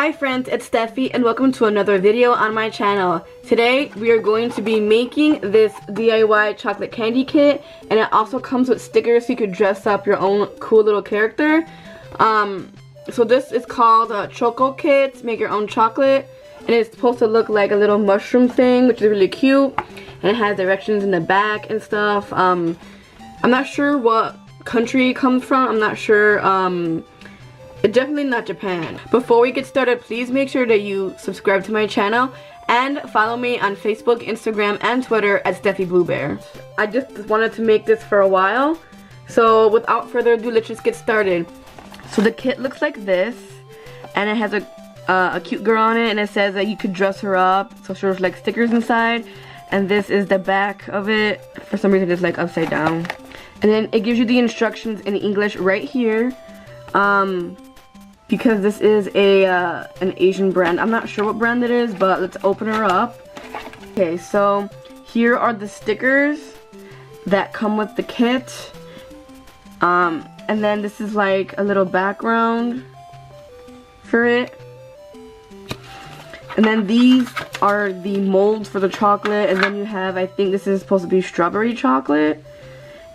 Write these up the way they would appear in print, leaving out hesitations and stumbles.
Hi friends, it's Steffi and welcome to another video on my channel. Today we are going to be making this DIY chocolate candy kit, and it also comes with stickers so you could dress up your own cool little character. So this is called Choco kits, make your own chocolate, and it's supposed to look like a little mushroom thing, which is really cute, and it has directions in the back and stuff. I'm not sure what country it comes from. I'm not sure. It's definitely not Japan. Before we get started, please make sure that you subscribe to my channel and follow me on Facebook, Instagram, and Twitter at Steffi Blue Bear. I just wanted to make this for a while, so without further ado, let's just get started. So the kit looks like this, and it has a cute girl on it, and it says that you could dress her up, so there's like stickers inside, and this is the back of it. For some reason it's like upside down, and then it gives you the instructions in English right here. Because this is an Asian brand. I'm not sure what brand it is, but let's open her up. Okay, so here are the stickers that come with the kit. And then this is like a little background for it. And then these are the molds for the chocolate, and then you have, I think this is supposed to be strawberry chocolate.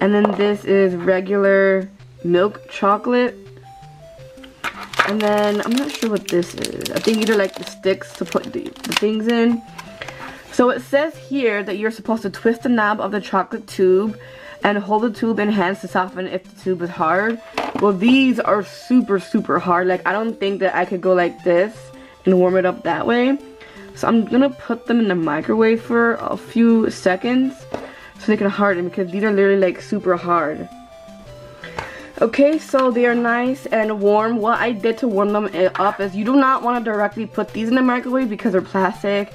And then this is regular milk chocolate. And then, I'm not sure what this is. I think these are like the sticks to put the things in. So it says here that you're supposed to twist the knob of the chocolate tube and hold the tube in hands to soften if the tube is hard. Well, these are super hard. Like, I don't think that I could go like this and warm it up that way. So I'm gonna put them in the microwave for a few seconds so they can harden, because these are literally like super hard. Okay, so they are nice and warm. What I did to warm them up is you do not want to directly put these in the microwave because they're plastic.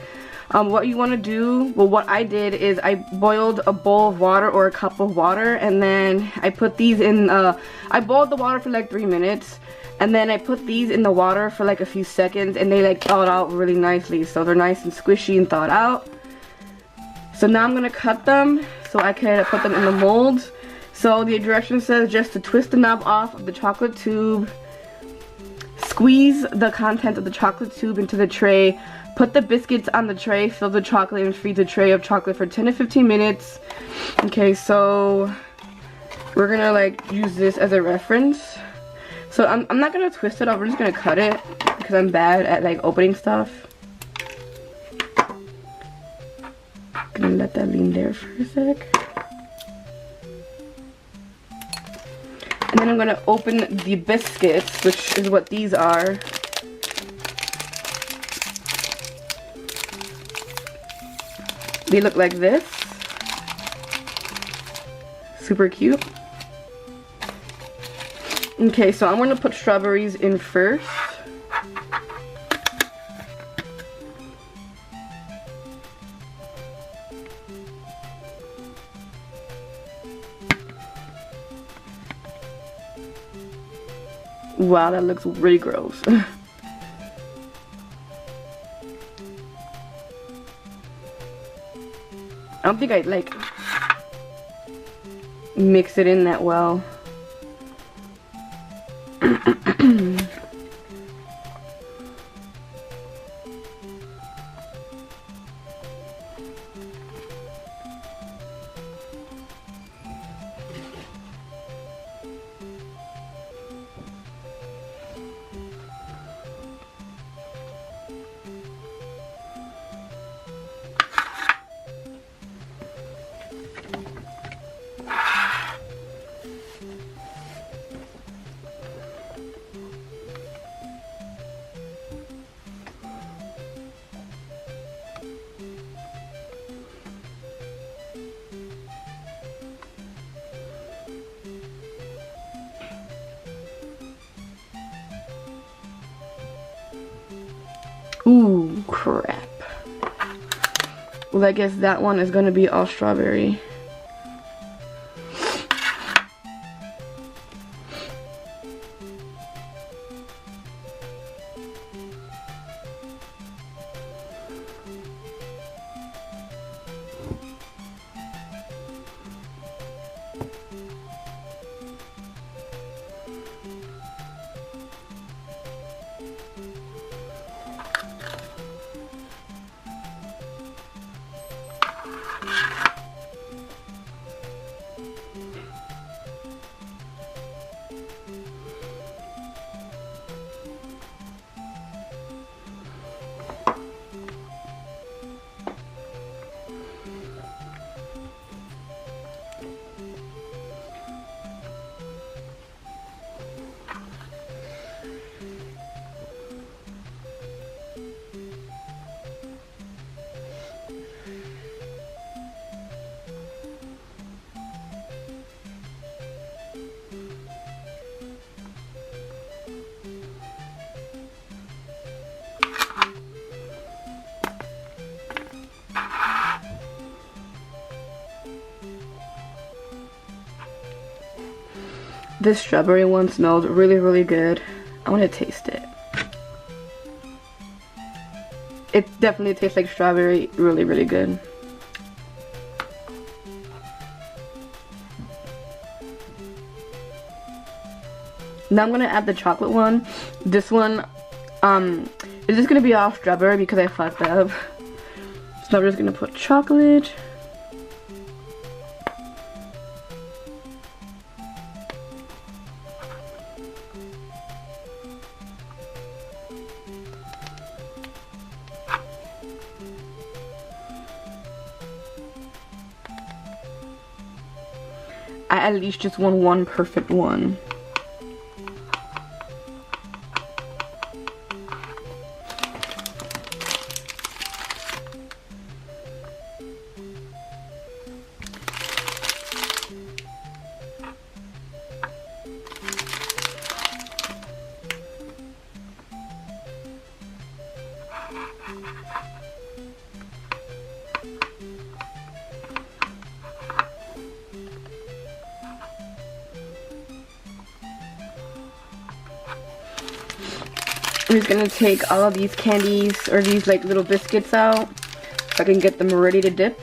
What you want to do, well, what I did is I boiled a bowl of water or a cup of water, and then I put these in, I boiled the water for like 3 minutes, and then I put these in the water for like a few seconds, and they like thawed out really nicely, so they're nice and squishy and thawed out. So now I'm going to cut them so I can put them in the molds. So the direction says just to twist the knob off of the chocolate tube, squeeze the contents of the chocolate tube into the tray, put the biscuits on the tray, fill the chocolate, and freeze the tray of chocolate for 10 to 15 minutes. Okay, so we're gonna like use this as a reference. So I'm not gonna twist it off, we're just gonna cut it because I'm bad at like opening stuff. Gonna let that lean there for a sec. And then I'm going to open the biscuits, which is what these are. They look like this. Super cute. Okay, so I'm going to put strawberries in first. Wow, that looks really gross. I don't think I like mix it in that well. Ooh, crap. Well, I guess that one is gonna be all strawberry. This strawberry one smells really, really good. I want to taste it. It definitely tastes like strawberry. Really, really good. Now I'm going to add the chocolate one. This one, is just going to be all strawberry because I fucked up. So I'm just going to put chocolate. I at least just want one perfect one. I'm just gonna take all of these candies or these like little biscuits out so I can get them ready to dip.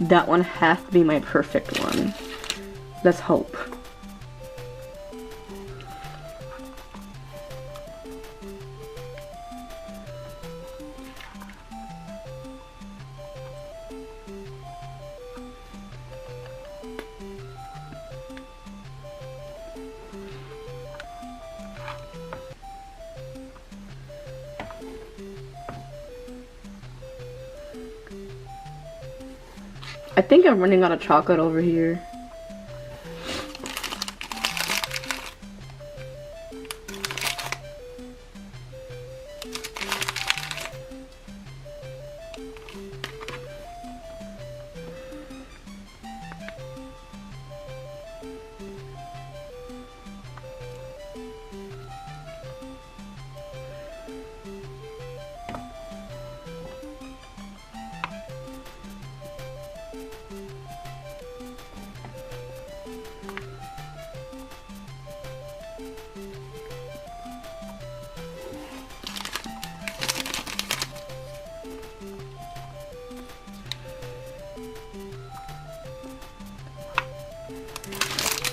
That one has to be my perfect one. Let's hope. I think I'm running out of chocolate over here.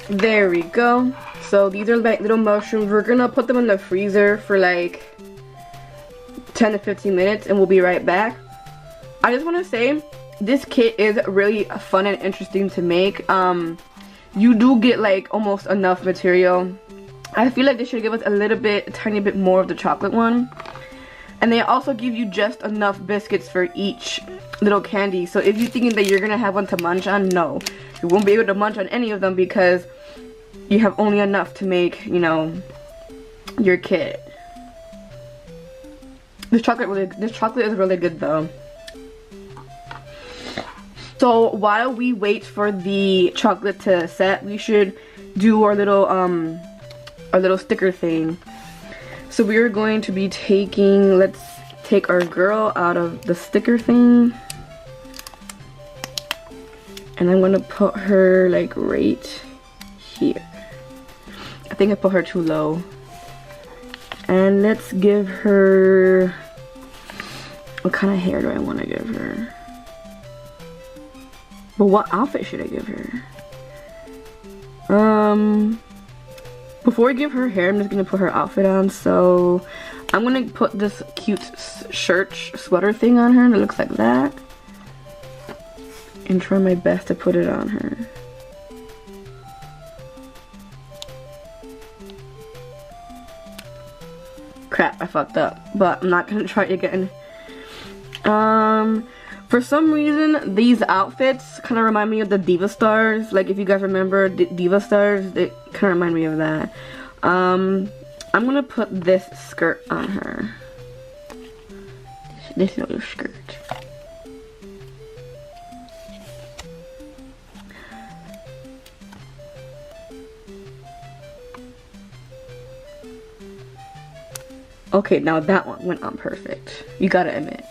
There we go. So these are like little mushrooms. We're gonna put them in the freezer for like 10 to 15 minutes and we'll be right back. I just want to say this kit is really fun and interesting to make. You do get like almost enough material. I feel like they should give us a tiny bit more of the chocolate one. And they also give you just enough biscuits for each little candy. So if you're thinking that you're gonna have one to munch on, no. You won't be able to munch on any of them because you have only enough to make, you know, your kit. This chocolate is really good though. So while we wait for the chocolate to set, we should do our little sticker thing. So we are going to be taking, let's take our girl out of the sticker thing. And I'm gonna put her like right here. I think I put her too low. And let's give her, what kind of hair do I want to give her? But what outfit should I give her? Before I give her hair, I'm just gonna put her outfit on. So I'm gonna put this cute sweater thing on her that looks like that. And try my best to put it on her. Crap, I fucked up. But I'm not gonna try it again. For some reason, these outfits kind of remind me of the Diva Stars. Like, if you guys remember Diva Stars, they kind of remind me of that. I'm gonna put this skirt on her. this little skirt. Okay, now that one went on perfect. You gotta admit.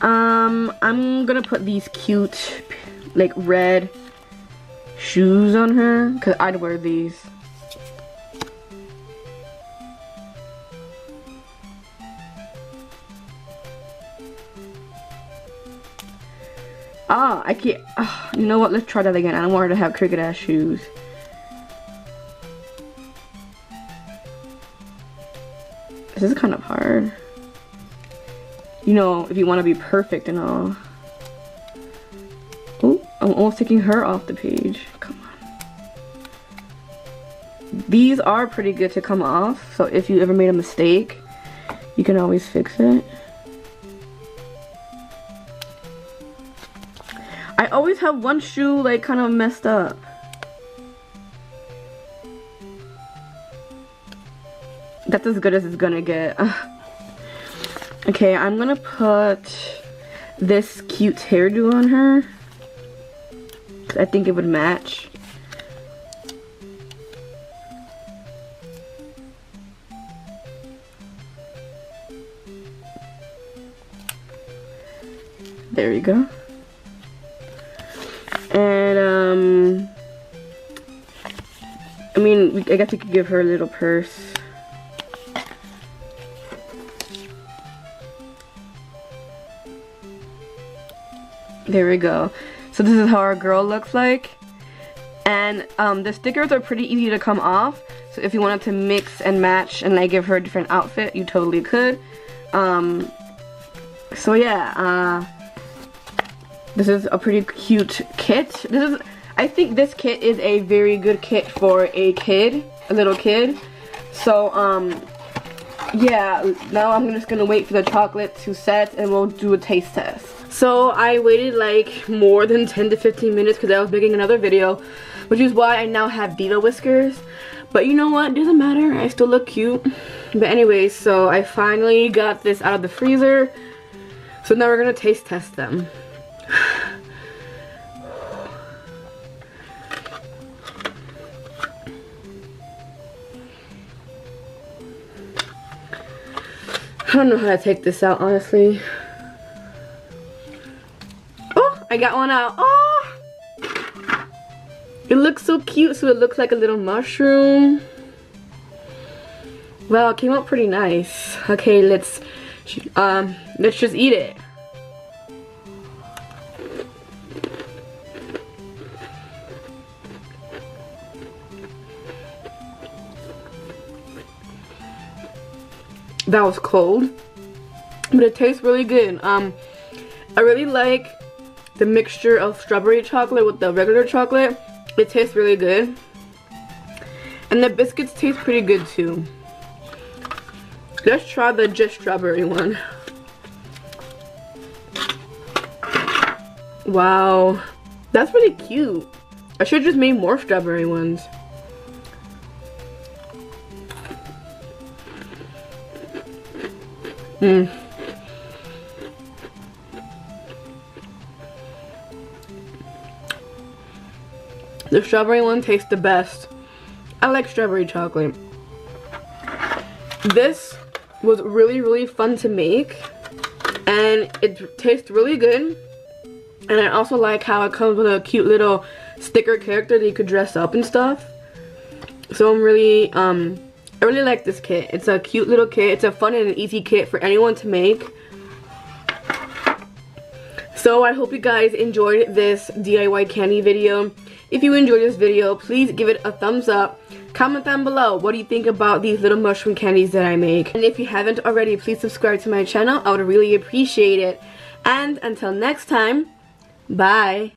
I'm gonna put these cute, like, red shoes on her, because I'd wear these. Ah, I can't. You know what? Let's try that again. I don't want her to have cricket ass shoes. This is kind of hard. You know, if you want to be perfect and all. Oh, I'm almost taking her off the page. Come on. These are pretty good to come off. So if you ever made a mistake, you can always fix it. I always have one shoe like kind of messed up. That's as good as it's gonna get. Okay, I'm gonna put this cute hairdo on her. I think it would match. There you go. And I mean, I guess we could give her a little purse. There we go. So this is how our girl looks like. And the stickers are pretty easy to come off. So if you wanted to mix and match and like give her a different outfit, you totally could. So yeah, this is a pretty cute kit. I think this kit is a very good kit for a kid, a little kid. So yeah, now I'm just gonna wait for the chocolate to set and we'll do a taste test. So I waited like more than 10 to 15 minutes because I was making another video, which is why I now have diva whiskers. But you know what, it doesn't matter, I still look cute. But anyways, so I finally got this out of the freezer. So now we're gonna taste test them. I don't know how to take this out, honestly. Oh, I got one out. Oh! It looks so cute, so it looks like a little mushroom. Well, it came out pretty nice. Okay, let's just eat it. That was cold, but it tastes really good. I really like the mixture of strawberry chocolate with the regular chocolate. It tastes really good, and the biscuits taste pretty good too. Let's try the just strawberry one. Wow, that's really cute. I should have just made more strawberry ones. The strawberry one tastes the best. I like strawberry chocolate. This was really fun to make, and it tastes really good. And I also like how it comes with a cute little sticker character that you could dress up and stuff. So I'm really I really like this kit. It's a cute little kit. It's a fun and an easy kit for anyone to make. So I hope you guys enjoyed this DIY candy video. If you enjoyed this video, please give it a thumbs up. Comment down below, what do you think about these little mushroom candies that I make? And if you haven't already, please subscribe to my channel. I would really appreciate it. And until next time, bye.